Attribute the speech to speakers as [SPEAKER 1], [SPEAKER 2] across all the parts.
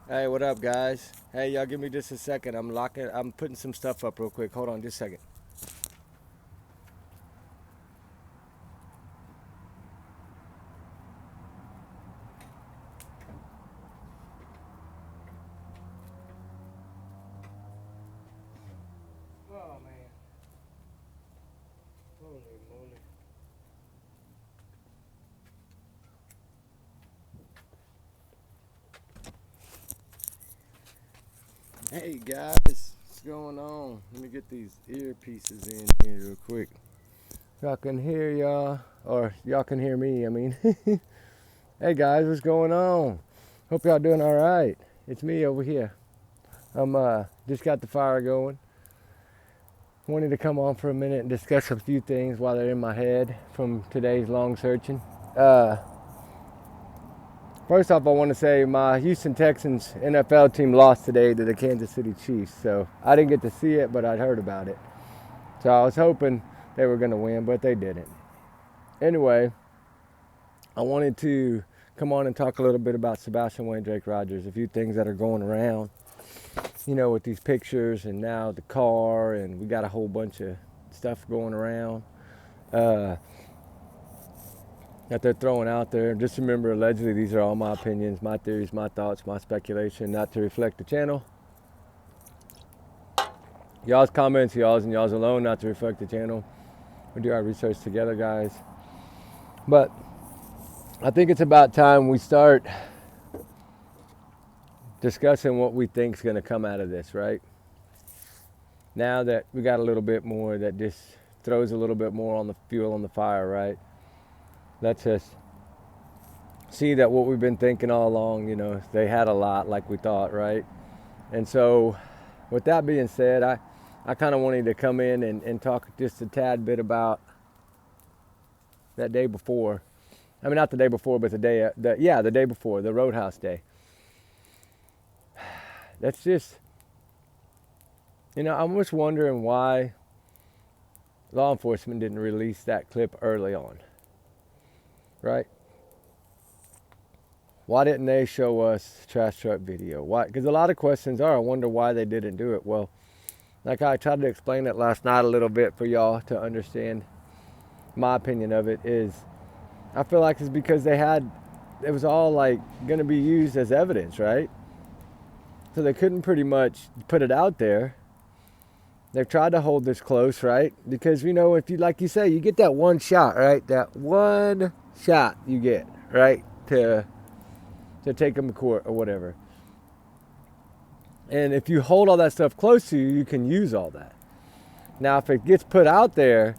[SPEAKER 1] Hey, what up, guys? Hey, y'all, give me just a second. I'm putting some stuff up real quick. Hold on, just a second. Oh man, holy moly! Hey guys, what's going on? Let me get these earpieces in here real quick. Y'all can hear y'all, or y'all can hear me. I mean, hey guys, what's going on? Hope y'all doing all right. It's me over here. I'm just got the fire going. Wanted to come on for a minute and discuss a few things while they're in my head from today's long searching. Uh, First off, I want to say my Houston Texans NFL team lost today to the Kansas City Chiefs. So I didn't get to see it, but I'd heard about it. So I was hoping they were going to win, but they didn't. Anyway, I wanted to come on and talk a little bit about Sebastian Wayne Drake Rogers, a few things that are going around, with these pictures and now the car, and we got a whole bunch of stuff going around. That they're throwing out there. Just remember, allegedly, these are all my opinions, my theories, my thoughts, my speculation, not to reflect the channel. Y'all's comments, y'all's and y'all's alone, not to reflect the channel. We do our research together, guys. But I think it's about time we start discussing what we think is going to come out of this, right? Now that we got a little bit more, that just throws a little bit more on the fuel on the fire, right? Let's just see that what we've been thinking all along, they had a lot like we thought, right? And so with that being said, I kind of wanted to come in and talk just a tad bit about that day before. I mean, not the day before, but the day before, the Roadhouse day. That's just, I'm just wondering why law enforcement didn't release that clip early on, right? Why didn't they show us trash truck video? Why? Because a lot of questions are, I wonder why they didn't do it. Well, like I tried to explain it last night a little bit for y'all to understand my opinion of it is, I feel like it's because it was all like going to be used as evidence, right? So they couldn't pretty much put it out there. They've tried to hold this close, right? Because, if you, like you say, you get that one shot, right? That one shot you get, right? To take them to court or whatever. And if you hold all that stuff close to you, you can use all that. Now, if it gets put out there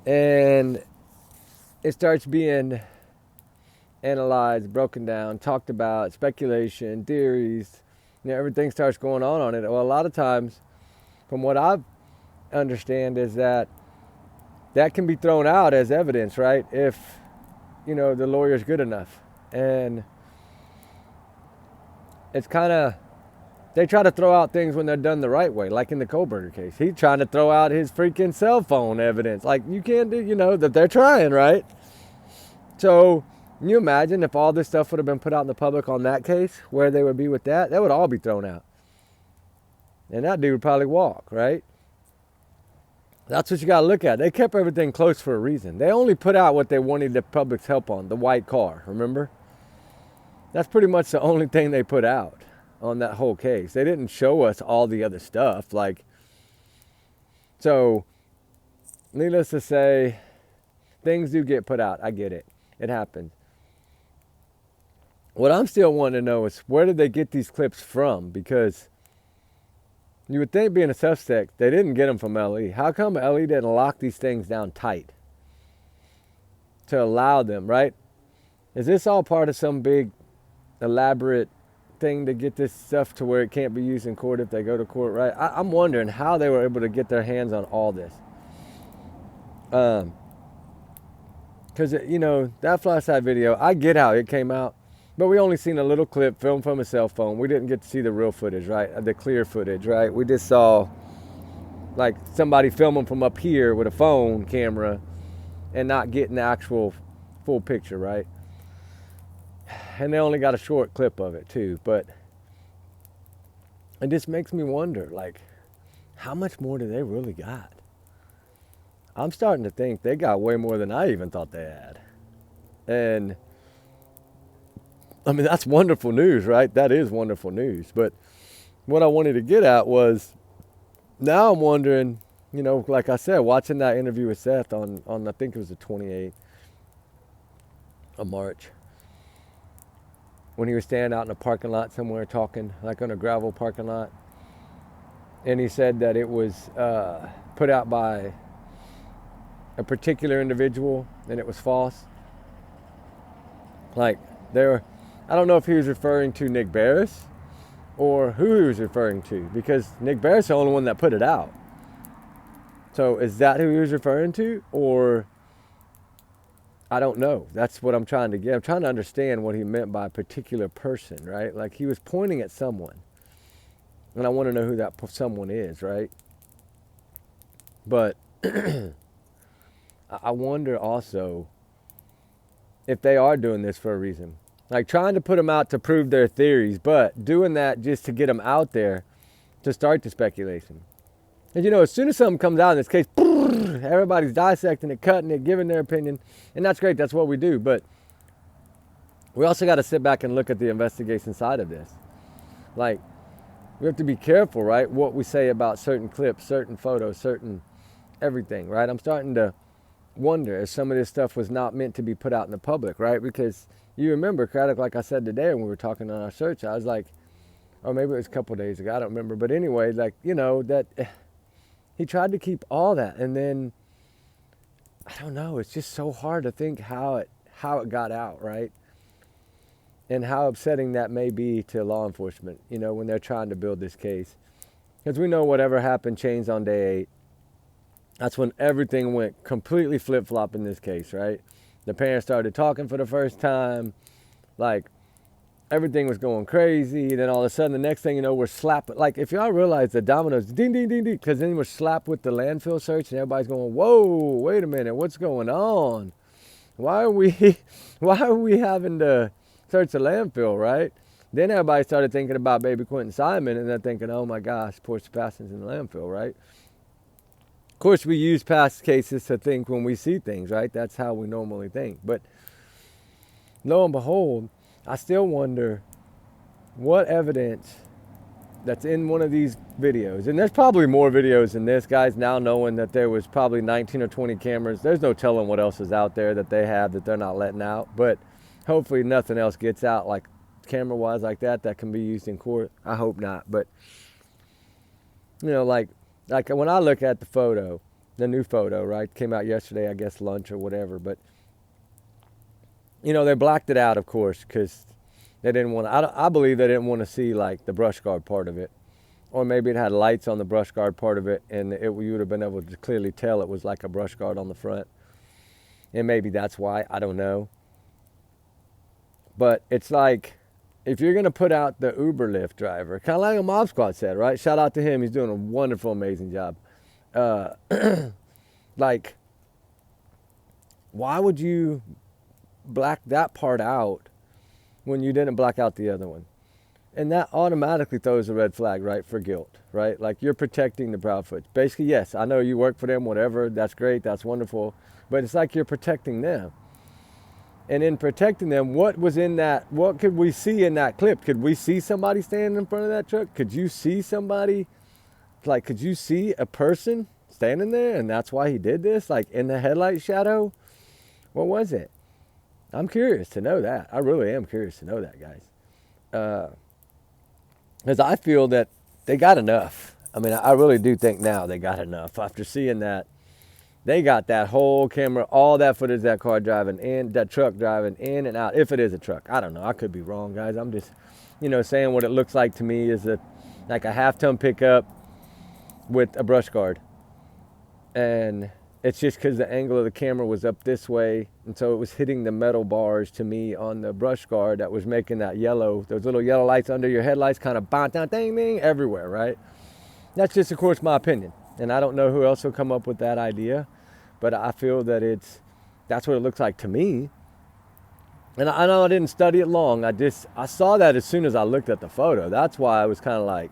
[SPEAKER 1] and it starts being analyzed, broken down, talked about, speculation, theories, everything starts going on it. Well, a lot of times, from what I understand, is that can be thrown out as evidence, right? If, the lawyer's good enough. And it's kind of, they try to throw out things when they're done the right way, like in the Kohlberger case. He's trying to throw out his freaking cell phone evidence. Like, you can't do, that they're trying, right? So, can you imagine if all this stuff would have been put out in the public on that case, where they would be with that? That would all be thrown out. And that dude would probably walk, right? That's what you got to look at. They kept everything close for a reason. They only put out what they wanted the public's help on, the white car, remember? That's pretty much the only thing they put out on that whole case. They didn't show us all the other stuff. So, needless to say, things do get put out. I get it. It happens. What I'm still wanting to know is, where did they get these clips from? Because you would think, being a suspect, they didn't get them from LE. How come LE didn't lock these things down tight to allow them, right? Is this all part of some big, elaborate thing to get this stuff to where it can't be used in court if they go to court, right? I'm wondering how they were able to get their hands on all this. Because, that flashlight video, I get how it came out. But we only seen a little clip filmed from a cell phone. We didn't get to see the real footage, right? The clear footage, right? We just saw like somebody filming from up here with a phone camera and not getting the actual full picture, right? And they only got a short clip of it too, but it just makes me wonder, like, how much more do they really got? I'm starting to think they got way more than I even thought they had. And I mean, that's wonderful news, right? That is wonderful news. But what I wanted to get at was, now I'm wondering, you know, like I said, watching that interview with Seth on I think it was the 28th of March, when he was standing out in a parking lot somewhere talking, like on a gravel parking lot. And he said that it was put out by a particular individual and it was false. Like, I don't know if he was referring to Nick Barris or who he was referring to, because Nick Barris is the only one that put it out. So is that who he was referring to? Or I don't know. That's what I'm trying to get. I'm trying to understand what he meant by a particular person, right? Like, he was pointing at someone. And I want to know who that someone is, right? But I wonder also if they are doing this for a reason. Like, trying to put them out to prove their theories, but doing that just to get them out there to start the speculation. And you know, as soon as something comes out in this case, everybody's dissecting it, cutting it, giving their opinion. And that's great. That's what we do. But we also got to sit back and look at the investigation side of this. Like, we have to be careful, right? What we say about certain clips, certain photos, certain everything, right? I'm starting to wonder if some of this stuff was not meant to be put out in the public, right? Because you remember, Craddock, like I said today when we were talking on our search, I was like, or maybe it was a couple of days ago, I don't remember. But anyway, like, you know, that he tried to keep all that. And then, I don't know, it's just so hard to think how it got out, right? And how upsetting that may be to law enforcement, you know, when they're trying to build this case. Because we know whatever happened changed on day 8. That's when everything went completely flip-flop in this case, right? The parents started talking for the first time. Like, everything was going crazy. Then all of a sudden, the next thing you know, we're slapped. Like, if y'all realize the dominoes, ding, ding, ding, ding, because then we're slapped with the landfill search, and everybody's going, whoa, wait a minute, what's going on? Why are we having to search the landfill, right? Then everybody started thinking about baby Quentin Simon, and they're thinking, oh my gosh, poor Sebastian's in the landfill, right? Of course, we use past cases to think when we see things, right? That's how we normally think. But lo and behold, I still wonder what evidence that's in one of these videos. And there's probably more videos than this, guys, now knowing that there was probably 19 or 20 cameras. There's no telling what else is out there that they have that they're not letting out. But hopefully nothing else gets out, like camera-wise, like that can be used in court. I hope not. But, you know, like when I look at the photo, the new photo, right, came out yesterday, I guess lunch or whatever, but, you know, they blacked it out, of course, because they didn't want to, I believe they didn't want to see, like, the brush guard part of it. Or maybe it had lights on the brush guard part of it, and you would have been able to clearly tell it was like a brush guard on the front. And maybe that's why, I don't know. But it's like, if you're going to put out the Uber Lyft driver, kind of like a Mob Squad said, right? Shout out to him. He's doing a wonderful, amazing job. Like, why would you black that part out when you didn't black out the other one? And that automatically throws a red flag, right, for guilt, right? Like, you're protecting the Proudfoots. Basically, yes, I know you work for them, whatever. That's great. That's wonderful. But it's like you're protecting them. And in protecting them, what was in that? What could we see in that clip? Could we see somebody standing in front of that truck? Could you see somebody? Like, could you see a person standing there? And that's why he did this? Like, in the headlight shadow? What was it? I'm curious to know that. I really am curious to know that, guys. Because I feel that they got enough. I mean, I really do think now they got enough. After seeing that, they got that whole camera, all that footage of that car driving in, that truck driving in and out. If it is a truck, I don't know. I could be wrong, guys. I'm just, you know, saying what it looks like to me is like a half-ton pickup with a brush guard. And it's just because the angle of the camera was up this way, and so it was hitting the metal bars to me on the brush guard that was making that yellow, those little yellow lights under your headlights kind of bang, ding, ding, everywhere, right? That's just, of course, my opinion. And I don't know who else will come up with that idea, but I feel that that's what it looks like to me. And I know I didn't study it long. I saw that as soon as I looked at the photo. That's why I was kind of like,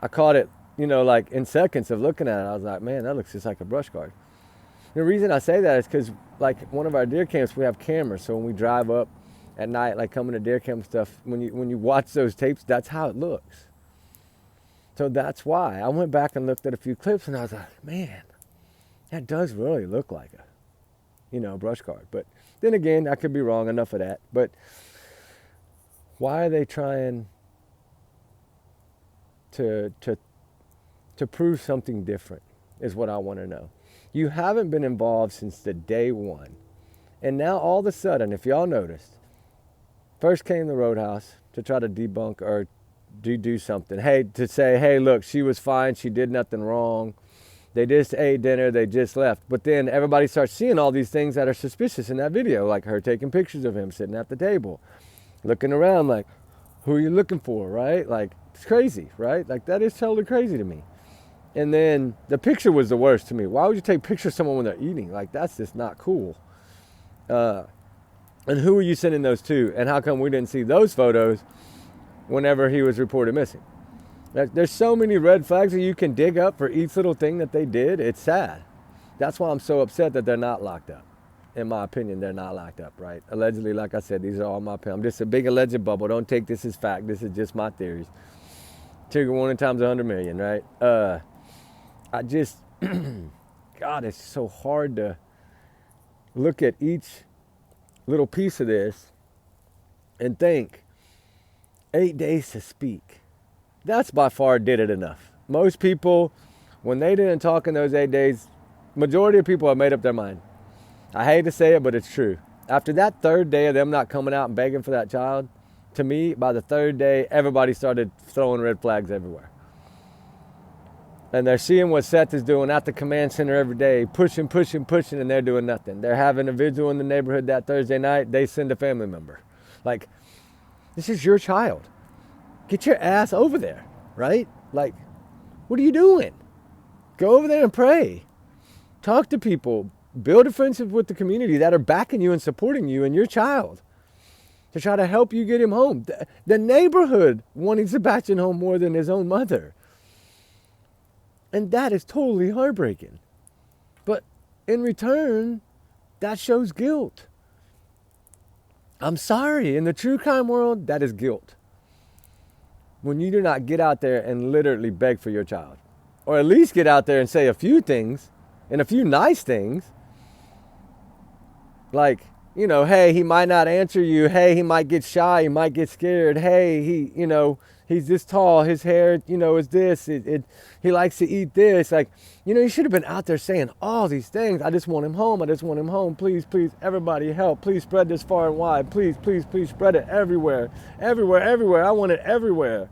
[SPEAKER 1] I caught it, like in seconds of looking at it. I was like, man, that looks just like a brush card. The reason I say that is because, like, one of our deer camps, we have cameras. So when we drive up at night, like coming to deer camp stuff, when you watch those tapes, that's how it looks. So that's why I went back and looked at a few clips, and I was like, man, that does really look like a brush card. But then again, I could be wrong. Enough of that. But why are they trying to prove something different is what I want to know. You haven't been involved since the day one. And now all of a sudden, if y'all noticed, first came the Roadhouse to try to debunk or do something. To say, hey, look, she was fine. She did nothing wrong. They just ate dinner. They just left. But then everybody starts seeing all these things that are suspicious in that video, like her taking pictures of him sitting at the table, looking around like, who are you looking for, right? Like, it's crazy, right? Like, that is totally crazy to me. And then the picture was the worst to me. Why would you take pictures of someone when they're eating? Like, that's just not cool. And who are you sending those to? And how come we didn't see those photos whenever he was reported missing? There's so many red flags that you can dig up for each little thing that they did. It's sad. That's why I'm so upset that they're not locked up. In my opinion, they're not locked up, right? Allegedly, like I said, these are all my opinions. I'm just a big alleged bubble. Don't take this as fact. This is just my theories. Trigger warning times 100 million, right? I just, God, it's so hard to look at each little piece of this and think, 8 days to speak. That's by far did it enough. Most people, when they didn't talk in those 8 days, majority of people have made up their mind. I hate to say it, but it's true. After that third day of them not coming out and begging for that child, to me, by the third day, everybody started throwing red flags everywhere. And they're seeing what Seth is doing at the command center every day, pushing, and they're doing nothing. They're having a vigil in the neighborhood that Thursday night. They send a family member. Like, this is your child. Get your ass over there, right? Like, what are you doing? Go over there and pray. Talk to people. Build a friendship with the community that are backing you and supporting you and your child to try to help you get him home. The neighborhood wanting Sebastian home more than his own mother. And that is totally heartbreaking. But in return, that shows guilt. I'm sorry. In the true crime world, that is guilt. When you do not get out there and literally beg for your child. Or at least get out there and say a few things and a few nice things. Like, hey, he might not answer you. Hey, he might get shy. He might get scared. Hey, he's this tall. His hair, is this. He likes to eat this. Like, you should have been out there saying all these things. I just want him home. I just want him home. Please, everybody help. Please spread this far and wide. Please spread it everywhere. Everywhere. I want it everywhere.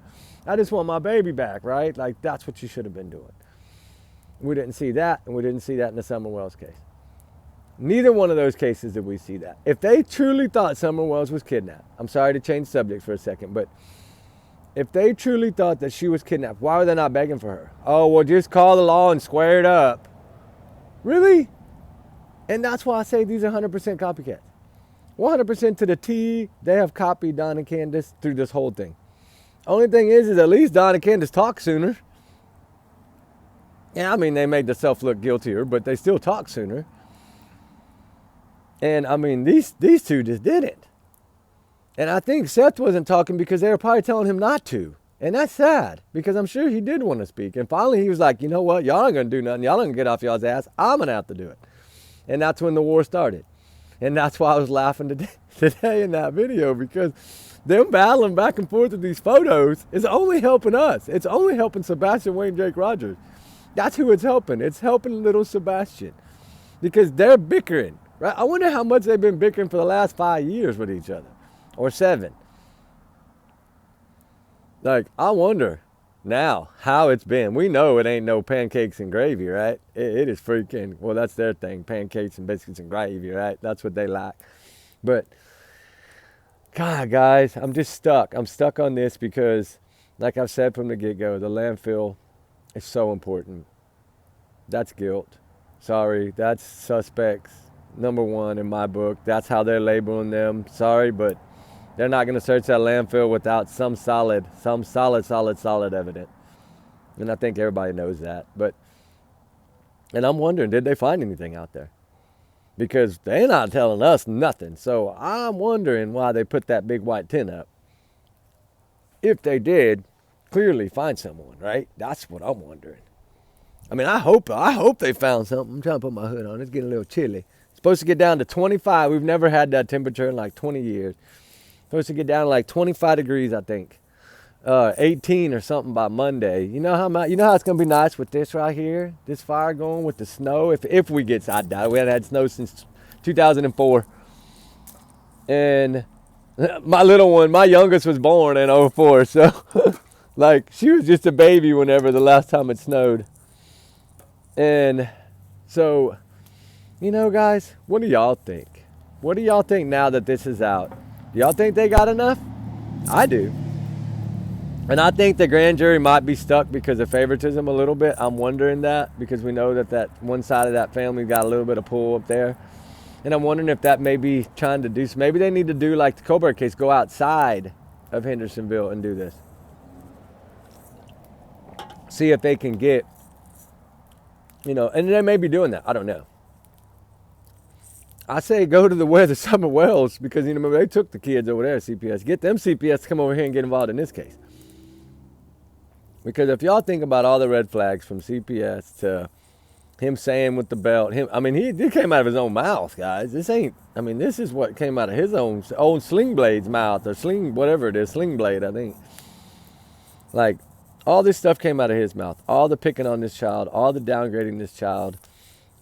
[SPEAKER 1] I just want my baby back, right? Like, that's what you should have been doing. We didn't see that, and we didn't see that in the Summer Wells case. Neither one of those cases did we see that. If they truly thought Summer Wells was kidnapped, I'm sorry to change subjects for a second, but if they truly thought that she was kidnapped, why were they not begging for her? Oh, well, just call the law and square it up. Really? And that's why I say these are 100% copycats. 100% to the T, they have copied Don and Candace through this whole thing. Only thing is at least Don and Candace talk sooner. Yeah, I mean, they made themselves look guiltier, but they still talk sooner. And I mean, these two just didn't. And I think Seth wasn't talking because they were probably telling him not to. And that's sad because I'm sure he did want to speak. And finally he was like, you know what? Y'all ain't going to do nothing. Y'all ain't going to get off y'all's ass. I'm going to have to do it. And that's when the war started. And that's why I was laughing today in that video, because them battling back and forth with these photos is only helping us. It's only helping Sebastian, Wayne, Jake, Rogers. That's who it's helping. It's helping little Sebastian because they're bickering. Right? I wonder how much they've been bickering for the last 5 years with each other. Or 7. Like, I wonder now how it's been. We know it ain't no pancakes and gravy, right? It is freaking, well, that's their thing. Pancakes and biscuits and gravy, right? That's what they like. But, God, guys, I'm just stuck. I'm stuck on this because, like I've said from the get-go, the landfill is so important. That's guilt. Sorry, that's suspects. number one in my book. That's how they're labeling them. Sorry, but they're not going to search that landfill without some solid evidence. And I think everybody knows that. And I'm wondering, did they find anything out there? Because they're not telling us nothing. So I'm wondering why they put that big white tent up. If they did, clearly find someone, right? That's what I'm wondering. I mean, I hope they found something. I'm trying to put my hood on. It's getting a little chilly. It's supposed to get down to 25. We've never had that temperature in like 20 years. It's supposed to get down to like 25 degrees, I think. 18 or something by Monday. You know how it's gonna be nice with this right here, this fire going with the snow. If we get, I doubt we haven't had snow since 2004. And my little one, my youngest was born in 04, so like she was just a baby whenever the last time it snowed. And so, guys, what do y'all think? What do y'all think now that this is out? Do y'all think they got enough? I do. And I think the grand jury might be stuck because of favoritism a little bit. I'm wondering that because we know that one side of that family got a little bit of pull up there. And I'm wondering if that may be trying to do, maybe they need to do like the Coburg case, go outside of Hendersonville and do this. See if they can get, and they may be doing that. I don't know. I say go to where the Summer Wells, because, remember they took the kids over there at CPS. Get them CPS to come over here and get involved in this case. Because if y'all think about all the red flags from CPS to him saying with the belt, he came out of his own mouth, guys. This is what came out of his own sling blade's mouth, or whatever it is, sling blade, I think. Like, all this stuff came out of his mouth. All the picking on this child, all the downgrading this child,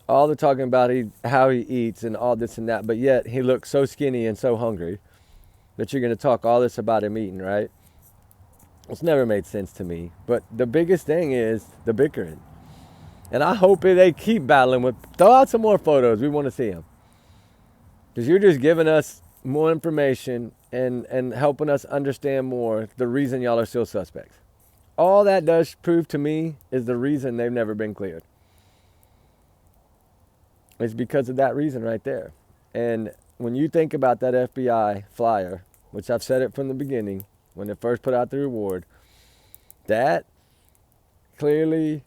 [SPEAKER 1] all the talking about how he eats and all this and that, but yet he looks so skinny and so hungry that you're going to talk all this about him eating, right? It's never made sense to me. But the biggest thing is the bickering. And I hope they keep battling throw out some more photos. We want to see them. Because you're just giving us more information and helping us understand more the reason y'all are still suspects. All that does prove to me is the reason they've never been cleared. It's because of that reason right there. And when you think about that FBI flyer, which I've said it from the beginning, when they first put out the reward, that clearly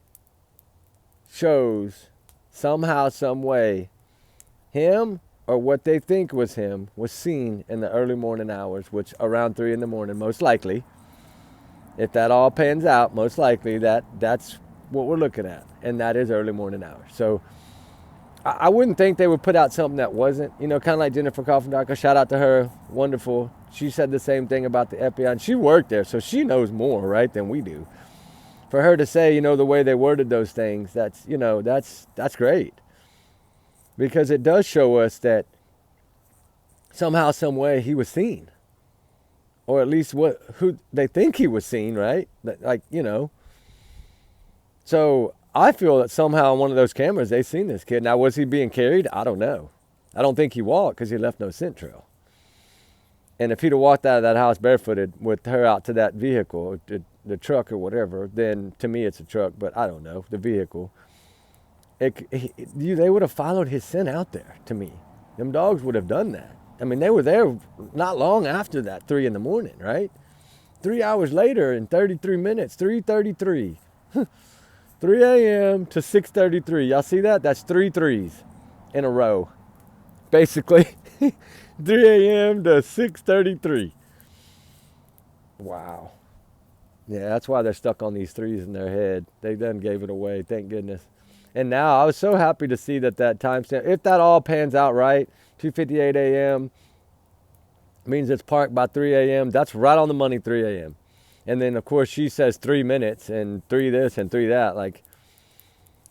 [SPEAKER 1] shows somehow, some way, him or what they think was him was seen in the early morning hours, which around 3 in the morning, most likely. If that all pans out, most likely that's what we're looking at, and that is early morning hours. So I wouldn't think they would put out something that wasn't, kind of like Jennifer Coffendacher. Shout out to her, wonderful. She said the same thing about the FBI, and she worked there, so she knows more, right, than we do. For her to say, the way they worded those things, that's great. Because it does show us that somehow, some way, he was seen. Or at least who they think he was seen, right? So I feel that somehow on one of those cameras, they've seen this kid. Now, was he being carried? I don't know. I don't think he walked because he left no scent trail. And if he'd have walked out of that house barefooted with her out to that vehicle, the truck or whatever, then to me it's a truck, but I don't know, the vehicle. They would have followed his scent out there, to me. Them dogs would have done that. They were there not long after that, 3 in the morning, right? 3 hours later in 33 minutes, 3:33. 3 a.m. to 6:33. Y'all see that? That's 3 threes in a row. Basically, 3 a.m. to 6:33. Wow. Yeah, that's why they're stuck on these threes in their head. They done gave it away, thank goodness. And now I was so happy to see that timestamp, if that all pans out right, 2:58 a.m. means it's parked by 3 a.m. That's right on the money, 3 a.m. And then, of course, she says 3 minutes and 3 this and 3 that. Like,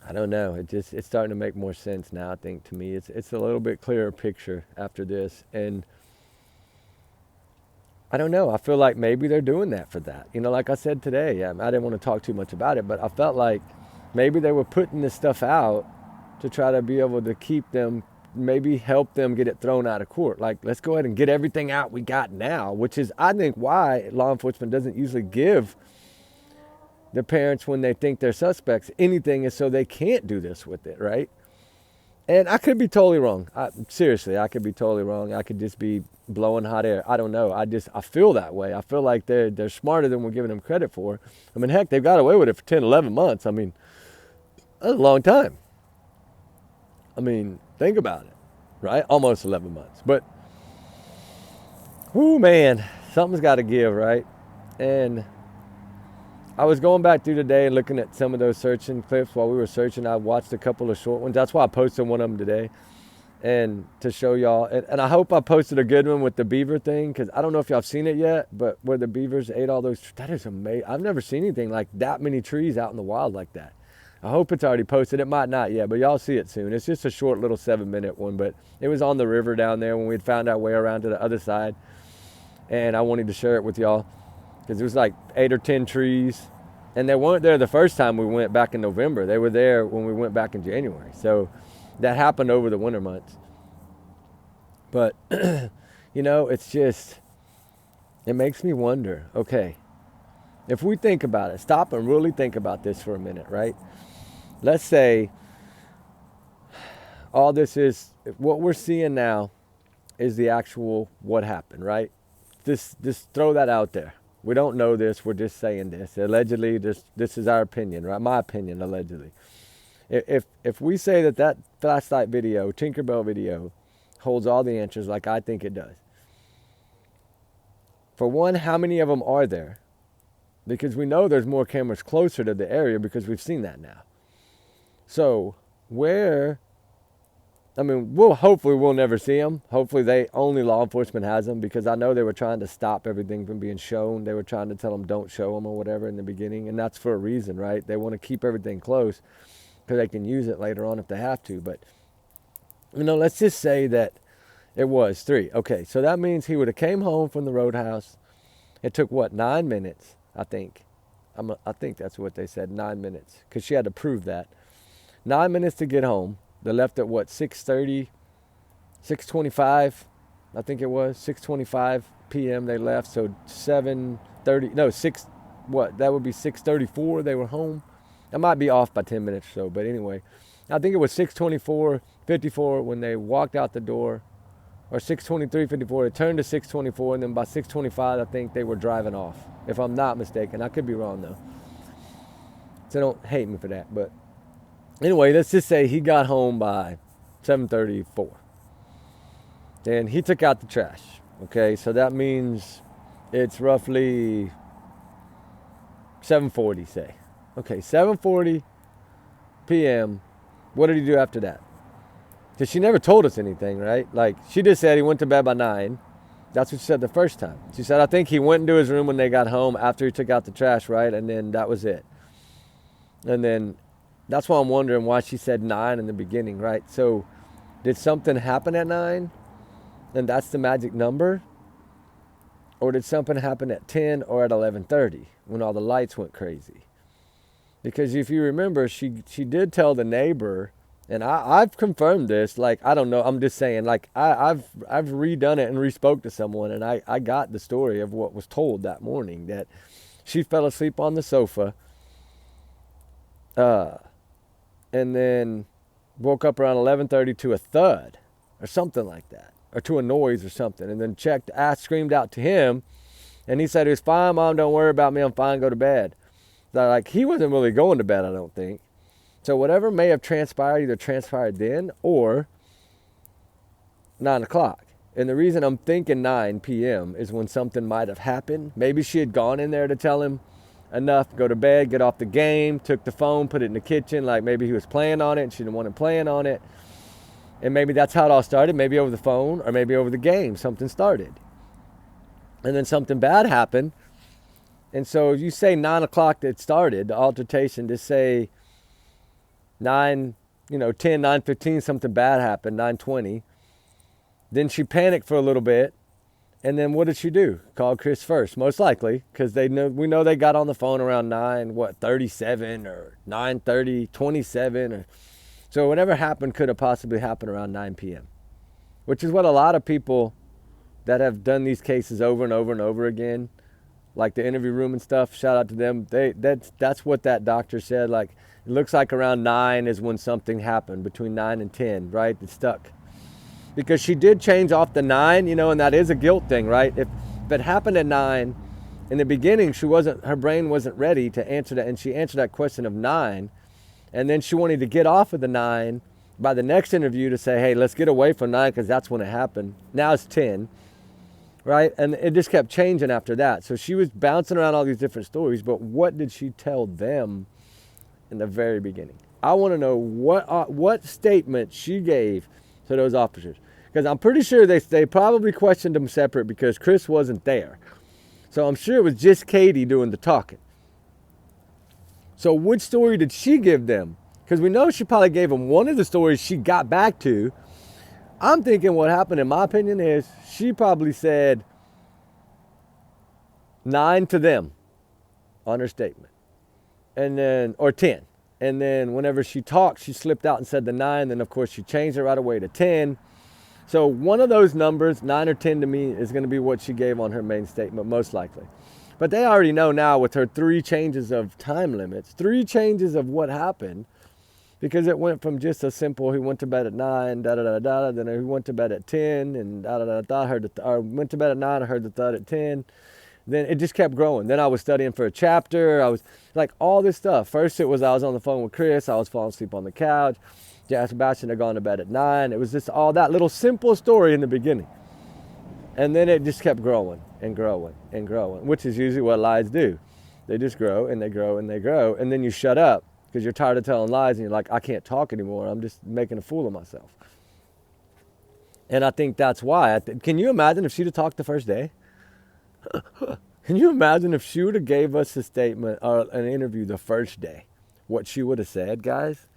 [SPEAKER 1] I don't know. It's starting to make more sense now, I think, to me. It's a little bit clearer picture after this. And I don't know. I feel like maybe they're doing that for that. Like I said today, I didn't want to talk too much about it, but I felt like maybe they were putting this stuff out to try to be able to keep them, maybe help them get it thrown out of court. Like, let's go ahead and get everything out we got now, which is, I think, why law enforcement doesn't usually give the parents, when they think they're suspects, anything, is so they can't do this with it, right? And I could be totally wrong. Seriously, I could be totally wrong. I could just be blowing hot air. I don't know. I feel that way. I feel like they're smarter than we're giving them credit for. I mean, heck, they've got away with it for 10, 11 months. I mean, that's a long time. I mean, think about it, right? Almost 11 months. But, whoo, man, something's got to give, right? And I was going back through today and looking at some of those searching clips while we were searching. I watched a couple of short ones. That's why I posted one of them today, and to show y'all. And I hope I posted a good one with the beaver thing, because I don't know if y'all have seen it yet, but where the beavers ate all those. That is amazing. I've never seen anything like that many trees out in the wild like that. I hope it's already posted. It might not yet, but y'all see it soon. It's just a short little 7-minute one, but it was on the river down there when we'd found our way around to the other side. And I wanted to share it with y'all because it was like 8 or 10 trees. And they weren't there the first time we went back in November. They were there when we went back in January. So that happened over the winter months. But, you know, it's just, it makes me wonder, okay, if we think about it, stop and really think about this for a minute, right? Let's say all this is, what we're seeing now is the actual what happened, right? Just throw that out there. We don't know this. We're just saying this. Allegedly, this is our opinion, right? My opinion, allegedly. If we say that flashlight video, Tinkerbell video, holds all the answers like I think it does. For one, how many of them are there? Because we know there's more cameras closer to the area because we've seen that now. So where, I mean, hopefully we'll never see them. Hopefully only law enforcement has them, because I know they were trying to stop everything from being shown. They were trying to tell them don't show them or whatever in the beginning. And that's for a reason, right? They want to keep everything close because they can use it later on if they have to. But, you know, let's just say that it was 3. Okay, so that means he would have came home from the roadhouse. It took, what, 9 minutes, I think. I think that's what they said, 9 minutes, because she had to prove that. 9 minutes to get home. They left at, what, 6:30, 6:25, I think it was, 6:25 p.m. they left, so 7:30, no, 6, what, that would be 6:34 they were home. I might be off by 10 minutes or so, but anyway, I think it was 6:24:54 when they walked out the door, or 6:23:54, it turned to 6:24, and then by 6:25, I think they were driving off, if I'm not mistaken. I could be wrong, though, so don't hate me for that, but anyway, let's just say he got home by 7:34. And he took out the trash. Okay, so that means it's roughly 7:40, say. Okay, 7:40 p.m. What did he do after that? Because she never told us anything, right? Like, she just said he went to bed by 9. That's what she said the first time. She said, I think he went into his room when they got home after he took out the trash, right? And then that was it. And then that's why I'm wondering why she said 9 in the beginning, right? So did something happen at 9 and that's the magic number? Or did something happen at 10 or at 11:30 when all the lights went crazy? Because if you remember, she did tell the neighbor, and I've confirmed this, like, I don't know, I'm just saying, like, I've redone it and re-spoke to someone, and I got the story of what was told that morning, that she fell asleep on the sofa, and then woke up around 11:30 to a thud or something like that, or to a noise or something, and then screamed out to him, and he said, "It's fine, Mom, don't worry about me, I'm fine, go to bed." So, like, he wasn't really going to bed, I don't think. So whatever may have transpired either transpired then or 9 o'clock. And the reason I'm thinking 9 p.m. is when something might have happened. Maybe she had gone in there to tell him enough, go to bed, get off the game, took the phone, put it in the kitchen, like maybe he was playing on it and she didn't want him playing on it. And maybe that's how it all started, maybe over the phone or maybe over the game, something started. And then something bad happened. And so if you say 9 o'clock that it started, the altercation, just say 9, 10, 9:15, something bad happened, 9:20. Then she panicked for a little bit. And then what did she do? Called Chris first, most likely, because we know they got on the phone around 9:37 or 9:27 or so. Whatever happened could have possibly happened around 9 p.m., which is what a lot of people that have done these cases over and over and over again like the interview room and stuff. Shout out to them. That's what that doctor said. Like, it looks like around 9 is when something happened, between 9 and 10, right? It stuck. Because she did change off the 9, and that is a guilt thing, right? If it happened at 9, in the beginning, her brain wasn't ready to answer that, and she answered that question of 9, and then she wanted to get off of the 9 by the next interview to say, hey, let's get away from 9 because that's when it happened. Now it's 10, right? And it just kept changing after that. So she was bouncing around all these different stories, but what did she tell them in the very beginning? I want to know what statement she gave to those officers, because I'm pretty sure they probably questioned them separate because Chris wasn't there. So I'm sure it was just Katie doing the talking. So which story did she give them? Because we know she probably gave them one of the stories she got back to. I'm thinking what happened, in my opinion, is she probably said 9 to them on her statement. And then, or 10. And then whenever she talked, she slipped out and said the 9. Then, of course, she changed it right away to 10. So one of those numbers, 9 or 10 to me, is going to be what she gave on her main statement, most likely. But they already know now with her 3 changes of time limits, 3 changes of what happened, because it went from just a simple, he went to bed at 9, da-da-da-da, then he went to bed at 10, and da-da-da-da, or went to bed at 9, I heard the thud at 10. Then it just kept growing. Then I was studying for a chapter. I was like all this stuff. First it was I was on the phone with Chris. I was falling asleep on the couch. SEBASTIan had gone to bed at 9. It was just all that little simple story in the beginning. And then it just kept growing and growing and growing, which is usually what lies do. They just grow and they grow and they grow. And then you shut up because you're tired of telling lies and you're like, I can't talk anymore. I'm just making a fool of myself. And I think that's why. Can you imagine if she'd have talked the first day? Can you imagine if she would have gave us a statement or an interview the first day? What she would have said, guys?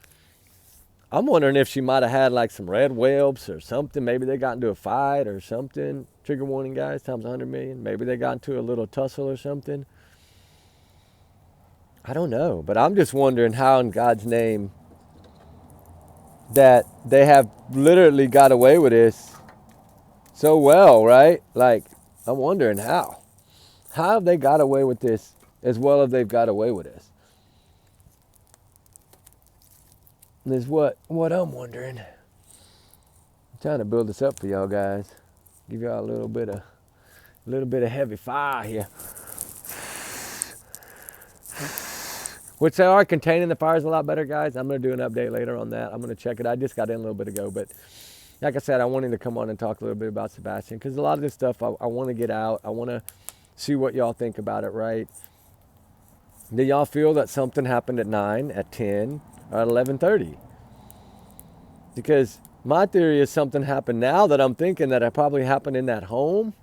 [SPEAKER 1] I'm wondering if she might have had like some red whelps or something. Maybe they got into a fight or something. Trigger warning, guys, times 100 million. Maybe they got into a little tussle or something. I don't know. But I'm just wondering how in God's name that they have literally got away with this so well, right? Like, I'm wondering how. How have they got away with this as well as they've got away with this? Is what I'm wondering. I'm trying to build this up for y'all guys. Give y'all a little bit of heavy fire here. Which they are containing the fires a lot better, guys. I'm going to do an update later on that. I'm going to check it. I just got in a little bit ago, but like I said, I wanted to come on and talk a little bit about SEBASTIan because a lot of this stuff I want to get out. I want to see what y'all think about it, right? Do y'all feel that something happened at 9, at 10, or at 11:30? Because my theory is something happened now that I'm thinking that it probably happened in that home.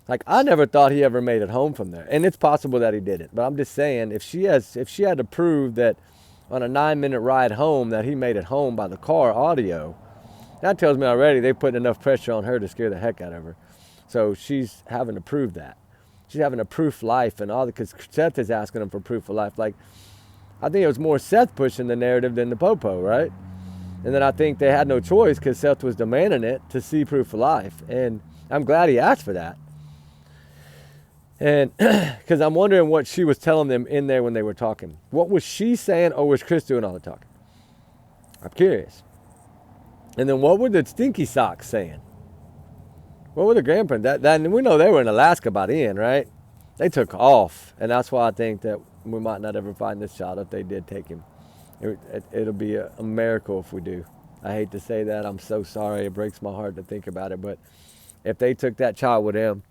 [SPEAKER 1] Like, I never thought he ever made it home from there. And it's possible that he didn't. But I'm just saying, if she had to prove that on a 9-minute ride home that he made it home by the car audio, that tells me already they put enough pressure on her to scare the heck out of her. So she's having to prove that. She's having to proof life and all that, because Seth is asking him for proof of life. Like, I think it was more Seth pushing the narrative than the Popo, right? And then I think they had no choice because Seth was demanding it to see proof of life. And I'm glad he asked for that. And because I'm wondering what she was telling them in there when they were talking. What was she saying, or was Chris doing all the talking? I'm curious. And then what were the stinky socks saying? What were the grandparents? That we know they were in Alaska by the end, right? They took off. And that's why I think that we might not ever find this child if they did take him. It'll be a miracle if we do. I hate to say that. I'm so sorry. It breaks my heart to think about it. But if they took that child with them,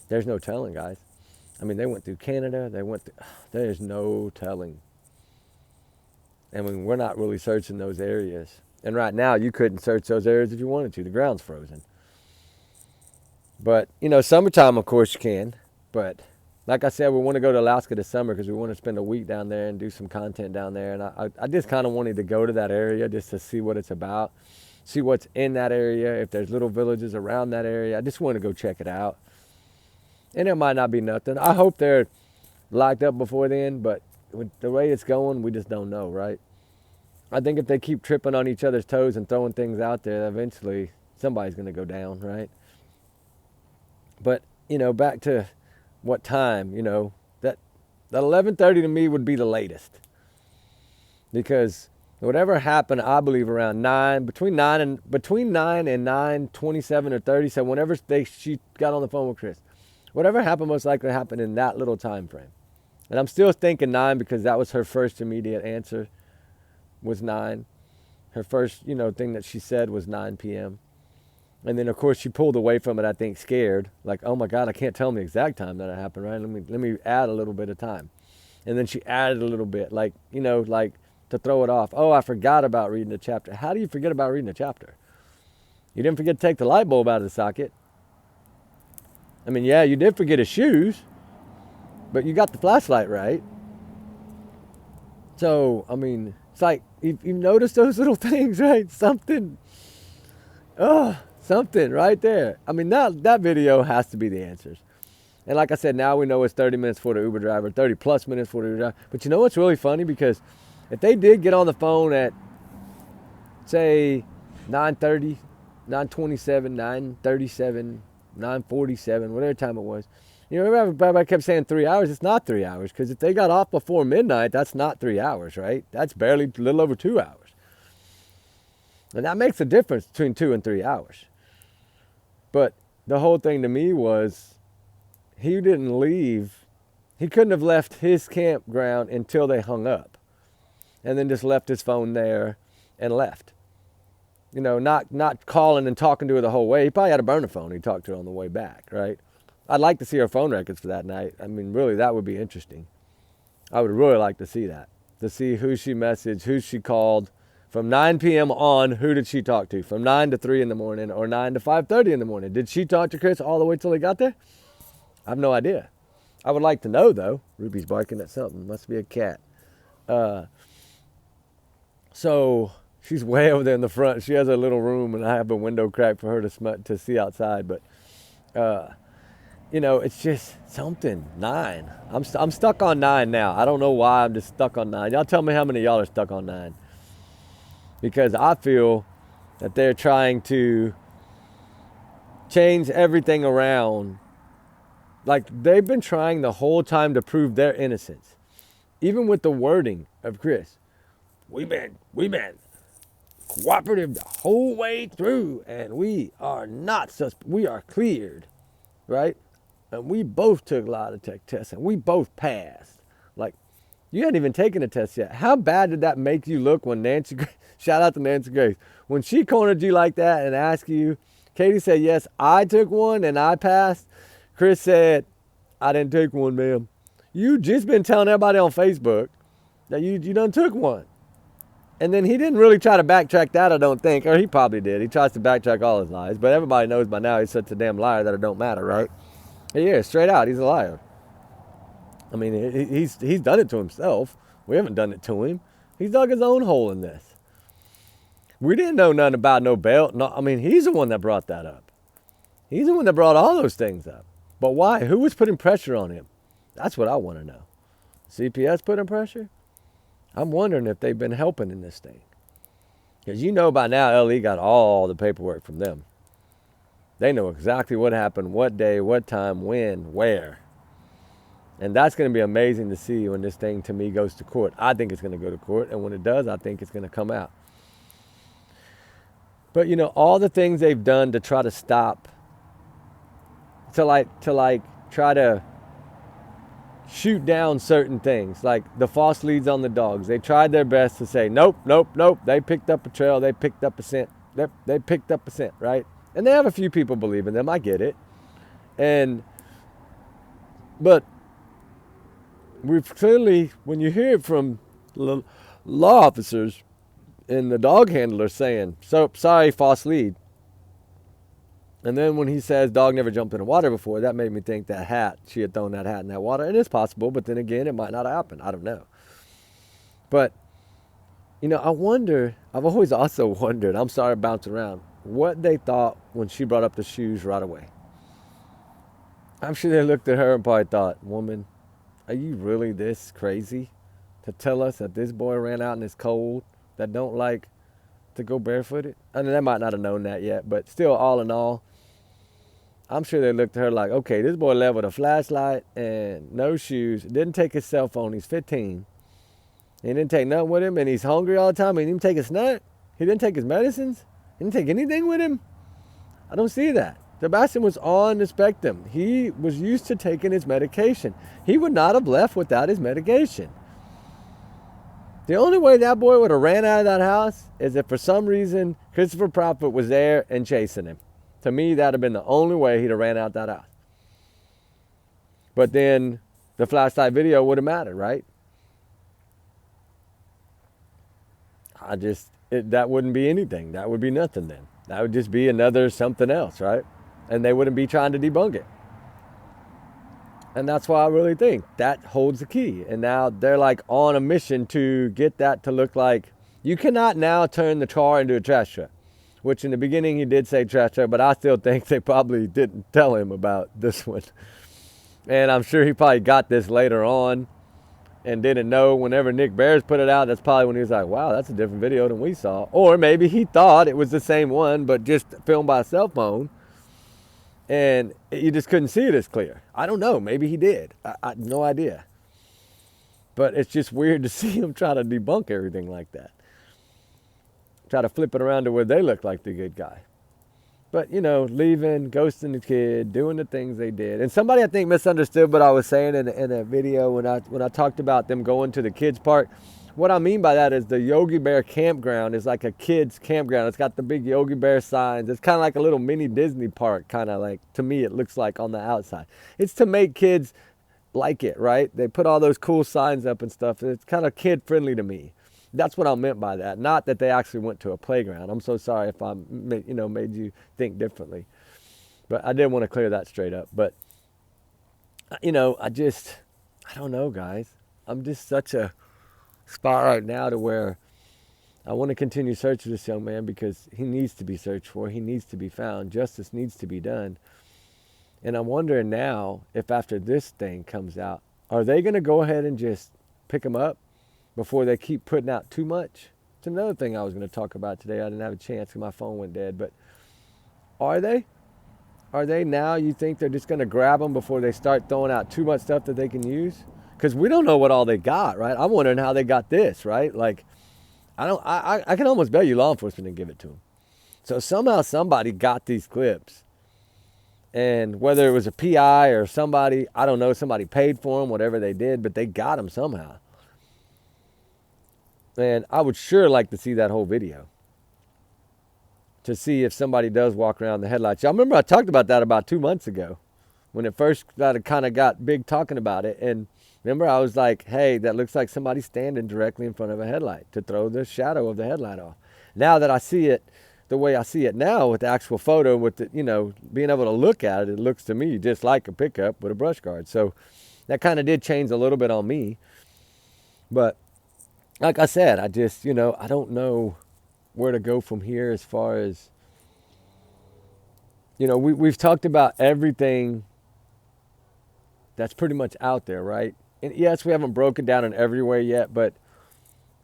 [SPEAKER 1] there's no telling, guys. I mean, they went through Canada. There's no telling. I mean, we're not really searching those areas. And right now, you couldn't search those areas if you wanted to. The ground's frozen. But, summertime, of course, you can. But like I said, we want to go to Alaska this summer because we want to spend a week down there and do some content down there. And I just kind of wanted to go to that area just to see what it's about, see what's in that area, if there's little villages around that area. I just want to go check it out. And it might not be nothing. I hope they're locked up before then, but with the way it's going, we just don't know, right? I think if they keep tripping on each other's toes and throwing things out there, eventually somebody's going to go down, right? But, back to what time, you know. That 11:30 to me would be the latest. Because whatever happened, I believe around 9, between 9 and 9:27 or 30, so whenever she got on the phone with Chris, whatever happened most likely happened in that little time frame. And I'm still thinking 9 because that was her first immediate answer, was 9. Her first, thing that she said was 9 p.m. And then, of course, she pulled away from it, I think, scared. Like, oh, my God, I can't tell them the exact time that it happened, right? Let me add a little bit of time. And then she added a little bit, like to throw it off. Oh, I forgot about reading the chapter. How do you forget about reading a chapter? You didn't forget to take the light bulb out of the socket. I mean, yeah, you did forget his shoes, but you got the flashlight right. So, I mean, it's like, you noticed those little things, right? Something right there. I mean, that video has to be the answers. And like I said, now we know it's 30 minutes for the Uber driver, 30 plus minutes for the Uber driver. But you know what's really funny? Because if they did get on the phone at, say, 9:30, 9:27, 9:37, 9:47, whatever time it was, everybody kept saying 3 hours. It's not 3 hours, because if they got off before midnight, that's not 3 hours, right? That's barely a little over 2 hours. And that makes a difference between 2 and 3 hours. But the whole thing to me was, he didn't leave. He couldn't have left his campground until they hung up, and then just left his phone there and left. Not calling and talking to her the whole way. He probably had a burner phone. He talked to her on the way back, right? I'd like to see her phone records for that night. I mean, really, that would be interesting. I would really like to see that. To see who she messaged, who she called. From 9 p.m. on, who did she talk to? From 9 to 3 in the morning or 9 to 5:30 in the morning. Did she talk to Chris all the way till he got there? I have no idea. I would like to know, though. Ruby's barking at something. Must be a cat. So she's way over there in the front. She has a little room, and I have a window crack for her to see outside. But, it's just something. 9. I'm stuck on 9 now. I don't know why. I'm just stuck on 9. Y'all tell me how many of y'all are stuck on 9. Because I feel that they're trying to change everything around. Like, they've been trying the whole time to prove their innocence. Even with the wording of Chris. We've been cooperative the whole way through, and we are not we are cleared, right? And we both took lie detector tests, and we both passed. Like, you hadn't even taken a test yet. How bad did that make you look when shout out to Nancy Grace, when she cornered you like that and asked you, Katie said, yes, I took one and I passed. Chris said, I didn't take one, ma'am. You just been telling everybody on Facebook that you done took one. And then he didn't really try to backtrack that, I don't think. Or he probably did. He tries to backtrack all his lies. But everybody knows by now he's such a damn liar that it don't matter, right? He is, straight out, he's a liar. I mean, he's done it to himself. We haven't done it to him. He's dug his own hole in this. We didn't know nothing about no belt. No, I mean, he's the one that brought that up. He's the one that brought all those things up. But why? Who was putting pressure on him? That's what I want to know. CPS putting pressure? I'm wondering if they've been helping in this thing. Because by now, LE got all the paperwork from them. They know exactly what happened, what day, what time, when, where. And that's going to be amazing to see when this thing, to me, goes to court. I think it's going to go to court. And when it does, I think it's going to come out. But, all the things they've done to try to stop, to try to shoot down certain things, like the false leads on the dogs. They tried their best to say, nope. They picked up a trail. They picked up a scent. They picked up a scent, right? And they have a few people believing them. I get it. But we've clearly, when you hear it from law officers and the dog handler saying, so sorry, false lead. And then when he says dog never jumped in the water before, that made me think she had thrown that hat in that water. And it's possible, but then again, it might not happen. I don't know. But, I wonder, I've always also wondered, I'm sorry to bounce around, what they thought when she brought up the shoes right away. I'm sure they looked at her and probably thought, woman, are you really this crazy to tell us that this boy ran out in this cold, that don't like to go barefooted? I mean, they might not have known that yet, but still, all in all, I'm sure they looked at her like, okay, this boy left with a flashlight and no shoes. Didn't take his cell phone. He's 15. He didn't take nothing with him, and he's hungry all the time. He didn't even take a snack. He didn't take his medicines. He didn't take anything with him. I don't see that. Sebastian was on the spectrum. He was used to taking his medication. He would not have left without his medication. The only way that boy would have ran out of that house is if for some reason Christopher Prophet was there and chasing him. To me, that would have been the only way he'd have ran out that house. But then the flashlight video would have mattered, right? That wouldn't be anything. That would be nothing then. That would just be another something else, right? And they wouldn't be trying to debunk it. And that's why I really think that holds the key. And now they're like on a mission to get that to look like, you cannot now turn the car into a trash truck. Which in the beginning he did say trash truck, but I still think they probably didn't tell him about this one. And I'm sure he probably got this later on and didn't know. Whenever Nick Bears put it out, that's probably when he was like, wow, that's a different video than we saw. Or maybe he thought it was the same one, but just filmed by a cell phone. And you just couldn't see it as clear. I don't know. Maybe he did. I no idea. But it's just weird to see him try to debunk everything like that. Try to flip it around to where they look like the good guy. But, leaving, ghosting the kid, doing the things they did. And somebody, I think, misunderstood what I was saying in a video when I talked about them going to the kids' park. What I mean by that is the Yogi Bear campground is like a kid's campground. It's got the big Yogi Bear signs. It's kind of like a little mini Disney park, kind of like, to me, it looks like on the outside. It's to make kids like it, right? They put all those cool signs up and stuff. It's kind of kid-friendly to me. That's what I meant by that. Not that they actually went to a playground. I'm so sorry if I made you think differently. But I did want to clear that straight up. But, I don't know, guys. I'm just such a spot right now to where I want to continue searching this young man because he needs to be searched for. He needs to be found. Justice needs to be done. And I'm wondering now if after this thing comes out, are they going to go ahead and just pick him up before they keep putting out too much? It's another thing I was going to talk about today. I didn't have a chance because my phone went dead. But are they? Are they now? You think they're just going to grab them before they start throwing out too much stuff that they can use? Because we don't know what all they got, right? I'm wondering how they got this, right? Like, I can almost bet you law enforcement didn't give it to them. So somehow somebody got these clips. And whether it was a PI or somebody, I don't know, somebody paid for them, whatever they did, but they got them somehow. And I would sure like to see that whole video. To see if somebody does walk around the headlights. Y'all remember I talked about that about 2 months ago. When it first kind of got big talking about it. And remember I was like, hey, that looks like somebody standing directly in front of a headlight to throw the shadow of the headlight off. Now that I see it the way I see it now with the actual photo, with the, being able to look at it, it looks to me just like a pickup with a brush guard. So that kind of did change a little bit on me. But like I said, I just, I don't know where to go from here as far as, we've talked about everything that's pretty much out there, right? And yes, we haven't broken down in every way yet, but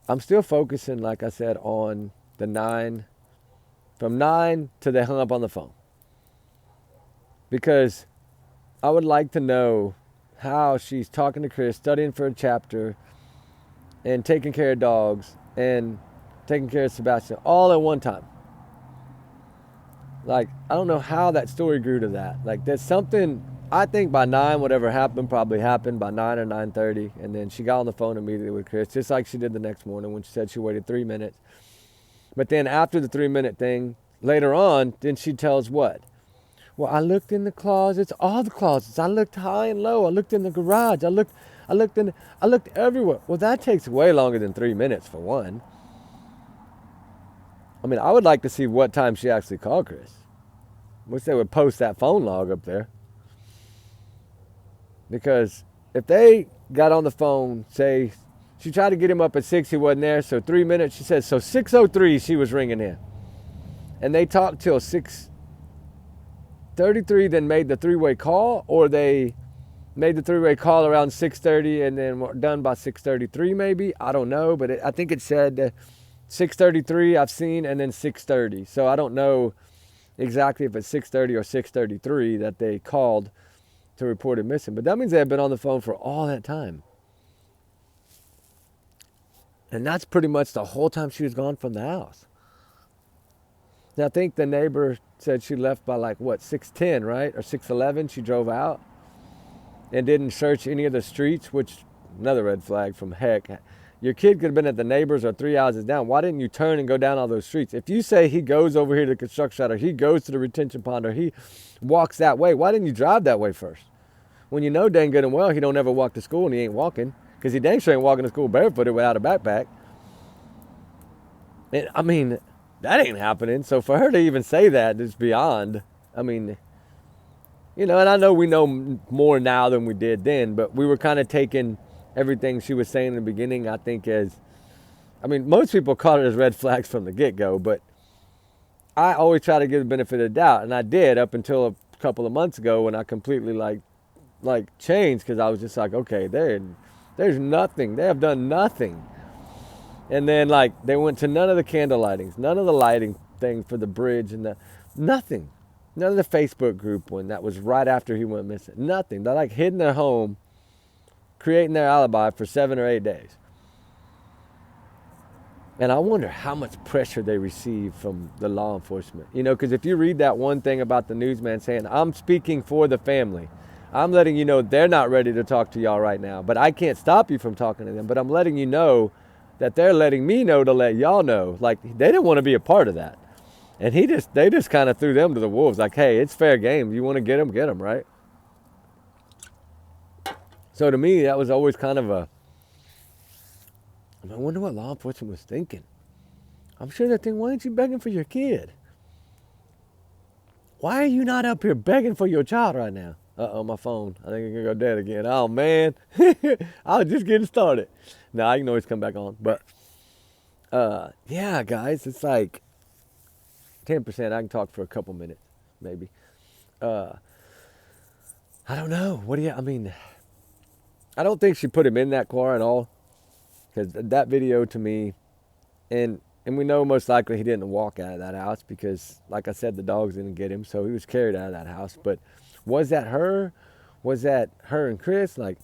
[SPEAKER 1] I'm still focusing, like I said, on the 9, from 9 to they hung up on the phone. Because I would like to know how she's talking to Chris, studying for a chapter, and taking care of dogs, and taking care of Sebastian, all at one time. Like, I don't know how that story grew to that. Like, there's something, I think by 9, whatever happened probably happened by 9 or 9:30. And then she got on the phone immediately with Chris, just like she did the next morning when she said she waited 3 minutes. But then after the 3-minute thing, later on, then she tells what? Well, I looked in the closets, all the closets. I looked high and low. I looked in the garage. I looked everywhere. Well, that takes way longer than 3 minutes for one. I mean, I would like to see what time she actually called Chris. Wish they would post that phone log up there. Because if they got on the phone, say, she tried to get him up at 6, he wasn't there, so 3 minutes, she said, so 6:03 she was ringing in. And they talked till 6:33, then made the 3-way call, or they made the 3-way call around 6:30 and then were done by 6:33 maybe. I don't know, but I think it said 6:33 I've seen, and then 6:30. So I don't know exactly if it's 6:30 or 6:33 that they called to report it missing. But that means they had been on the phone for all that time. And that's pretty much the whole time she was gone from the house. Now, I think the neighbor said she left by like, what, 6:10, right? Or 6:11, she drove out and didn't search any of the streets, which, another red flag from heck. Your kid could have been at the neighbors or 3 houses down. Why didn't you turn and go down all those streets? If you say he goes over here to the construction site, or he goes to the retention pond, or he walks that way, why didn't you drive that way first? When you know dang good and well he don't ever walk to school and he ain't walking, because he dang sure ain't walking to school barefooted without a backpack. And, I mean, that ain't happening. So for her to even say that is beyond. I mean, you know, and I know we know more now than we did then, but we were kind of taking everything she was saying in the beginning, I think, as, I mean, most people caught it as red flags from the get-go, but I always try to give the benefit of the doubt, and I did up until a couple of months ago when I completely like changed, because I was just like, okay, there's nothing. They have done nothing. And then, like, they went to none of the candle lightings, none of the lighting thing for the bridge, and nothing. None of the Facebook group one that was right after he went missing. Nothing. They're like hidden their home, creating their alibi for 7 or 8 days. And I wonder how much pressure they receive from the law enforcement. You know, because if you read that one thing about the newsman saying, I'm speaking for the family. I'm letting you know they're not ready to talk to y'all right now. But I can't stop you from talking to them. But I'm letting you know that they're letting me know to let y'all know. Like, they didn't want to be a part of that. And they just kind of threw them to the wolves. Like, hey, it's fair game. You want to get them, right? So to me, that was always kind of I wonder what law enforcement was thinking. I'm sure they're thinking, why aren't you begging for your kid? Why are you not up here begging for your child right now? Uh-oh, my phone. I think I'm going to go dead again. Oh, man. I was just getting started. No, I can always come back on. But, yeah, guys, it's like 10%. I can talk for a couple minutes, maybe. I don't know. I don't think she put him in that car at all. Because that video to me, and we know most likely he didn't walk out of that house because, like I said, the dogs didn't get him, so he was carried out of that house. But was that her? Was that her and Chris? Like,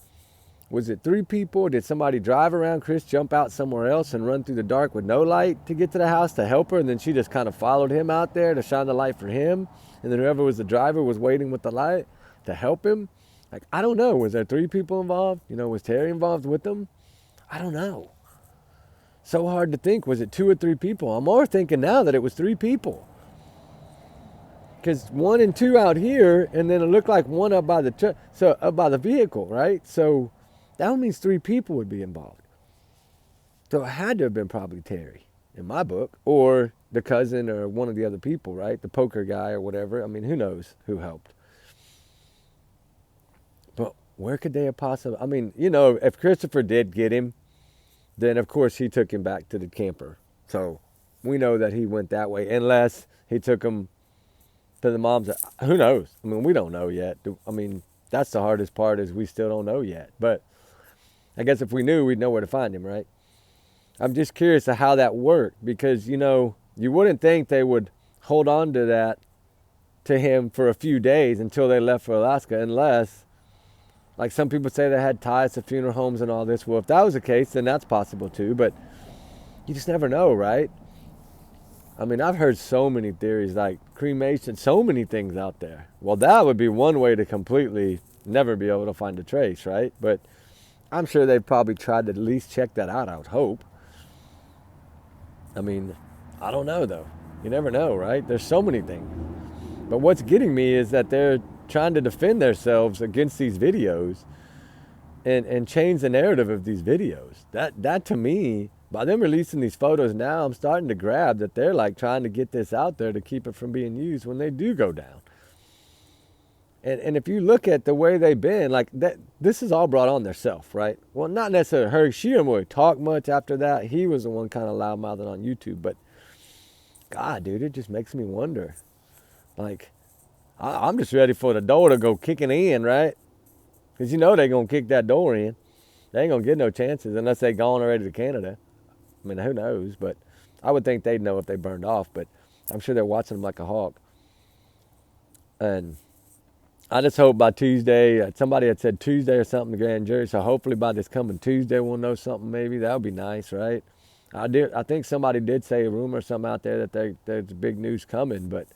[SPEAKER 1] was it 3 people? Did somebody drive around Chris, jump out somewhere else, and run through the dark with no light to get to the house to help her? And then she just kind of followed him out there to shine the light for him. And then whoever was the driver was waiting with the light to help him. Like, I don't know. Was there 3 people involved? You know, was Terry involved with them? I don't know. So hard to think. Was it 2 or 3 people? I'm more thinking now that it was 3 people. Because 1 and 2 out here, and then it looked like 1 up by the vehicle, right? So that means 3 people would be involved. So it had to have been probably Terry, in my book, or the cousin or one of the other people, right? The poker guy or whatever. I mean, who knows who helped. But where could they have possibly... I mean, you know, if Christopher did get him, then of course he took him back to the camper. So we know that he went that way, unless he took him to the mom's. Who knows? I mean, we don't know yet. I mean, that's the hardest part, is we still don't know yet. But I guess if we knew, we'd know where to find him, right? I'm just curious of how that worked, because, you know, you wouldn't think they would hold on to him for a few days until they left for Alaska, unless, like some people say, they had ties to funeral homes and all this. Well, if that was the case, then that's possible too, but you just never know, right? I mean, I've heard so many theories, like cremation, so many things out there. Well, that would be one way to completely never be able to find a trace, right? But I'm sure they've probably tried to at least check that out, I would hope. I mean, I don't know, though. You never know, right? There's so many things. But what's getting me is that they're trying to defend themselves against these videos and change the narrative of these videos. That to me, by them releasing these photos now, I'm starting to grab that they're like trying to get this out there to keep it from being used when they do go down. And if you look at the way they've been, like that, this is all brought on themselves, right? Well, not necessarily her. She didn't really talk much after that. He was the one kind of loudmouthing on YouTube. But God, dude, it just makes me wonder. Like, I'm just ready for the door to go kicking in, right? Because you know they're going to kick that door in. They ain't going to get no chances unless they gone already to Canada. I mean, who knows? But I would think they'd know if they burned off. But I'm sure they're watching them like a hawk. And I just hope by Tuesday, somebody had said Tuesday or something, the grand jury. So hopefully by this coming Tuesday, we'll know something. Maybe that would be nice, right? I think somebody did say a rumor or something out there that there's big news coming, but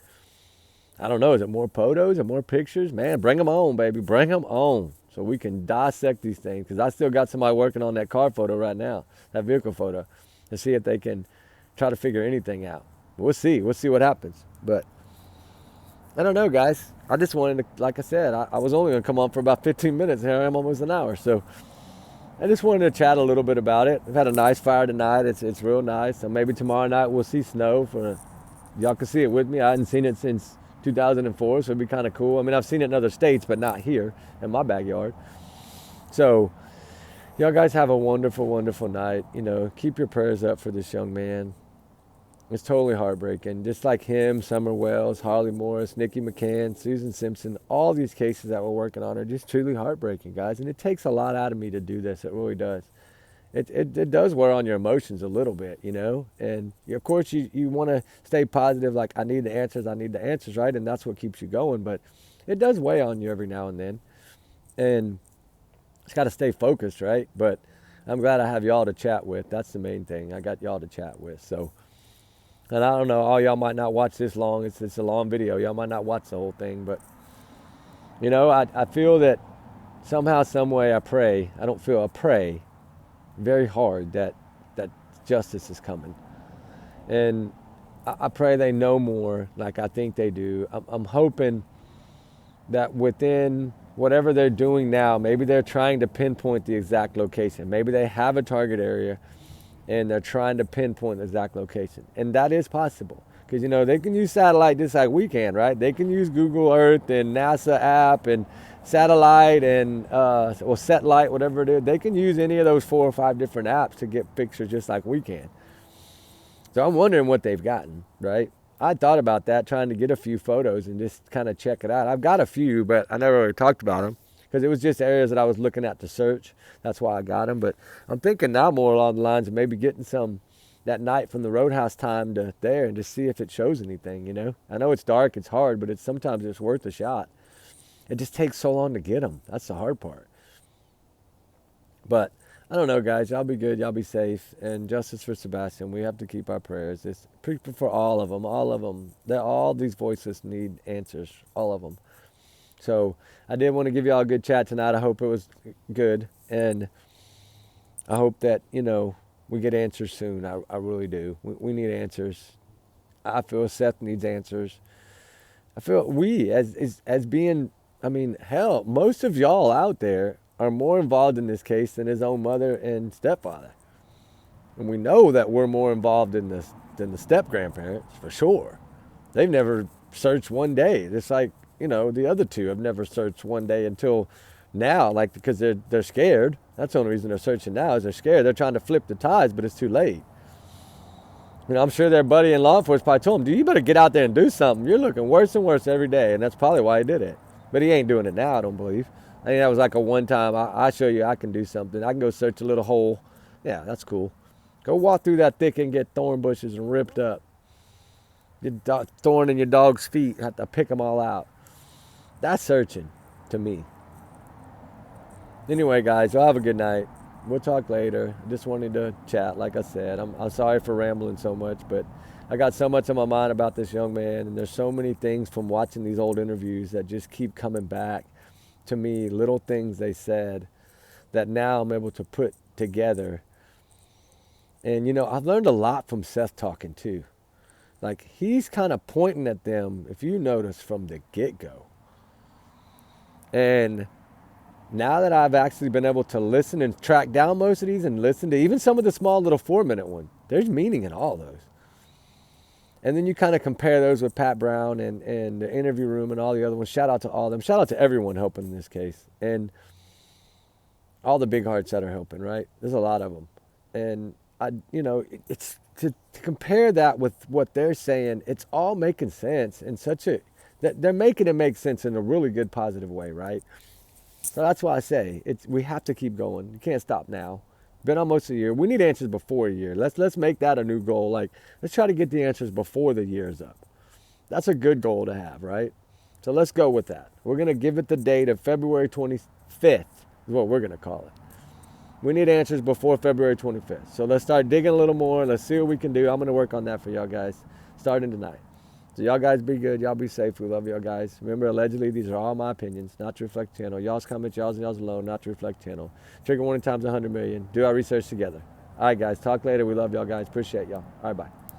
[SPEAKER 1] I don't know. Is it more photos or more pictures? Man, bring them on, baby. Bring them on so we can dissect these things. Because I still got somebody working on that car photo right now, that vehicle photo, to see if they can try to figure anything out. We'll see. We'll see what happens. But I don't know, guys. I just wanted to, like I said, I was only going to come on for about 15 minutes. Here I am almost an hour. So I just wanted to chat a little bit about it. I've had a nice fire tonight. It's real nice. So maybe tomorrow night we'll see snow. Y'all can see it with me. I hadn't seen it since 2004, so it'd be kind of cool. I mean, I've seen it in other states, but not here in my backyard. So y'all guys have a wonderful, wonderful night. Keep your prayers up for this young man. It's totally heartbreaking. Just like him, Summer Wells, Harley Morris, Nikki McCann, Susan Simpson, all these cases that we're working on are just truly heartbreaking, guys. And it takes a lot out of me to do this. It really does. It does wear on your emotions a little bit, And of course you want to stay positive, like I need the answers, right? And that's what keeps you going. But it does weigh on you every now and then. And it's got to stay focused, right? But I'm glad I have y'all to chat with. That's the main thing. I got y'all to chat with. So. And I don't know, all y'all might not watch this long. It's a long video. Y'all might not watch the whole thing. But, I feel that somehow, some way I pray. I pray very hard that justice is coming. And I pray they know more like I think they do. I'm hoping that within whatever they're doing now, maybe they're trying to pinpoint the exact location. Maybe they have a target area and they're trying to pinpoint the exact location. And that is possible. Because, they can use satellite just like we can, right? They can use Google Earth and NASA app and satellite and, or satellite, whatever it is. They can use any of those 4 or 5 different apps to get pictures just like we can. So I'm wondering what they've gotten, right? I thought about that, trying to get a few photos and just kind of check it out. I've got a few, but I never really talked about them. Because it was just areas that I was looking at to search. That's why I got them. But I'm thinking now more along the lines of maybe getting some that night from the Roadhouse time to there and just see if it shows anything, I know it's dark, it's hard, but sometimes it's worth a shot. It just takes so long to get them. That's the hard part. But I don't know, guys. Y'all be good. Y'all be safe. And justice for Sebastian. We have to keep our prayers. It's for all of them. All of them. All these voices need answers. All of them. So I did want to give y'all a good chat tonight. I hope it was good. And I hope that, we get answers soon. I really do. We need answers. I feel Seth needs answers. I feel we, as being, hell, most of y'all out there are more involved in this case than his own mother and stepfather. And we know that we're more involved in this than the step-grandparents, for sure. They've never searched one day. It's like, the other two have never searched one day until now, like, because they're scared. That's the only reason they're searching now, is they're scared. They're trying to flip the tides, but it's too late. I'm sure their buddy in law enforcement probably told him, dude, you better get out there and do something. You're looking worse and worse every day. And that's probably why he did it. But he ain't doing it now, I don't believe. I think that was like a one-time, I'll show you I can do something. I can go search a little hole. Yeah, that's cool. Go walk through that thicket and get thorn bushes and ripped up. Get thorn in your dog's feet. Have to pick them all out. That's searching to me. Anyway, guys, y'all have a good night. We'll talk later. Just wanted to chat, like I said. I'm sorry for rambling so much, but I got so much on my mind about this young man, and there's so many things from watching these old interviews that just keep coming back to me, little things they said that now I'm able to put together. And, I've learned a lot from Seth talking, too. Like, he's kind of pointing at them, if you notice, from the get-go. And now that I've actually been able to listen and track down most of these and listen to even some of the small little 4-minute ones, there's meaning in all those. And then you kind of compare those with Pat Brown and the Interview Room and all the other ones. Shout out to all of them. Shout out to everyone helping in this case. And all the big hearts that are helping, right? There's a lot of them. And, it's to compare that with what they're saying, it's all making sense in they're making it make sense in a really good, positive way, right? So that's why I say we have to keep going. You can't stop now. Been almost a year. We need answers before a year. Let's make that a new goal. Like, let's try to get the answers before the year is up. That's a good goal to have, right? So let's go with that. We're going to give it the date of February 25th is what we're going to call it. We need answers before February 25th. So let's start digging a little more. Let's see what we can do. I'm going to work on that for y'all guys starting tonight. So y'all guys be good. Y'all be safe. We love y'all guys. Remember, allegedly, these are all my opinions, not to reflect channel. Y'all's comments, y'all's and y'all's alone, not to reflect channel. Trigger warning times 100 million. Do our research together. All right, guys. Talk later. We love y'all guys. Appreciate y'all. All right, bye.